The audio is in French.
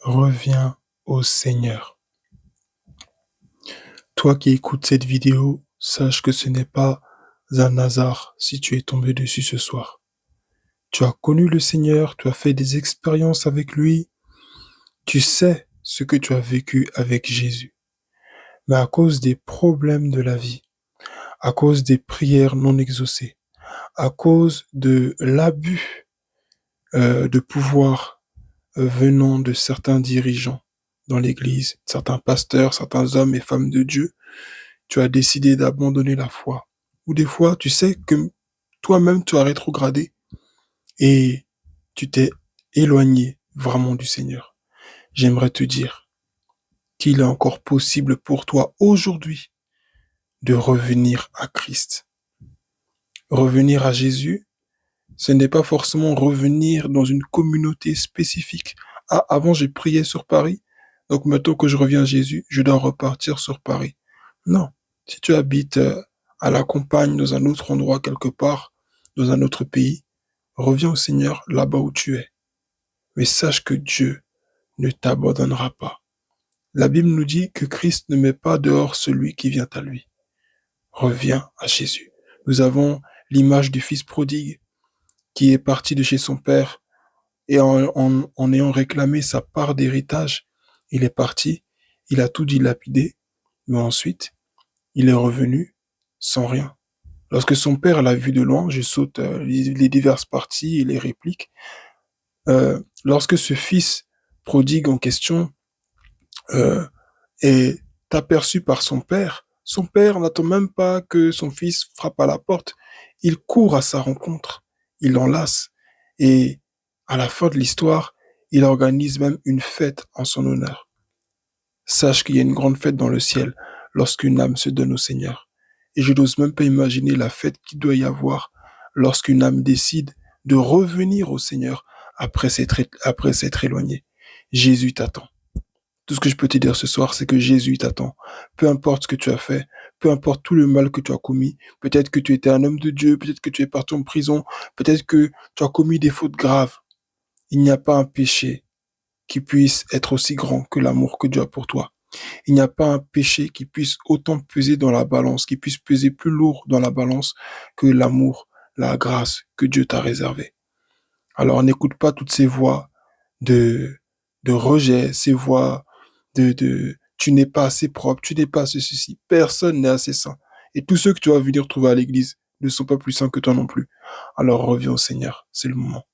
Reviens au Seigneur. Toi qui écoutes cette vidéo, sache que ce n'est pas un hasard si tu es tombé dessus ce soir. Tu as connu le Seigneur, tu as fait des expériences avec lui, tu sais ce que tu as vécu avec Jésus. Mais à cause des problèmes de la vie, à cause des prières non exaucées, à cause de l'abus de pouvoir venant de certains dirigeants dans l'Église, certains pasteurs, certains hommes et femmes de Dieu, tu as décidé d'abandonner la foi. Ou des fois, tu sais que toi-même, tu as rétrogradé et tu t'es éloigné vraiment du Seigneur. J'aimerais te dire qu'il est encore possible pour toi aujourd'hui de revenir à Christ. Revenir à Jésus, ce n'est pas forcément revenir dans une communauté spécifique. Ah, avant, j'ai prié sur Paris, donc maintenant que je reviens à Jésus, je dois repartir sur Paris. Non. Si tu habites à la campagne, dans un autre endroit quelque part, dans un autre pays, reviens au Seigneur là-bas où tu es. Mais sache que Dieu ne t'abandonnera pas. La Bible nous dit que Christ ne met pas dehors celui qui vient à lui. Reviens à Jésus. Nous avons l'image du fils prodigue qui est parti de chez son père et en ayant réclamé sa part d'héritage, il est parti, il a tout dilapidé, mais ensuite, il est revenu sans rien. Lorsque son père l'a vu de loin, je saute les diverses parties et les répliques, lorsque ce fils prodigue en question euh, est aperçu par son père n'attend même pas que son fils frappe à la porte. Il court à sa rencontre, il l'enlace et à la fin de l'histoire, il organise même une fête en son honneur. Sache qu'il y a une grande fête dans le ciel lorsqu'une âme se donne au Seigneur. Et je n'ose même pas imaginer la fête qu'il doit y avoir lorsqu'une âme décide de revenir au Seigneur après s'être éloignée. Jésus t'attend. Tout ce que je peux te dire ce soir, c'est que Jésus t'attend. Peu importe ce que tu as fait, peu importe tout le mal que tu as commis, peut-être que tu étais un homme de Dieu, peut-être que tu es parti en prison, peut-être que tu as commis des fautes graves. Il n'y a pas un péché qui puisse être aussi grand que l'amour que Dieu a pour toi. Il n'y a pas un péché qui puisse autant peser dans la balance, qui puisse peser plus lourd dans la balance que l'amour, la grâce que Dieu t'a réservée. Alors n'écoute pas toutes ces voix de, de rejet, ces voix de tu n'es pas assez propre, tu n'es pas assez ceci. Personne n'est assez saint. Et tous ceux que tu vas venir trouver à l'église ne sont pas plus saints que toi non plus. Alors reviens au Seigneur, c'est le moment.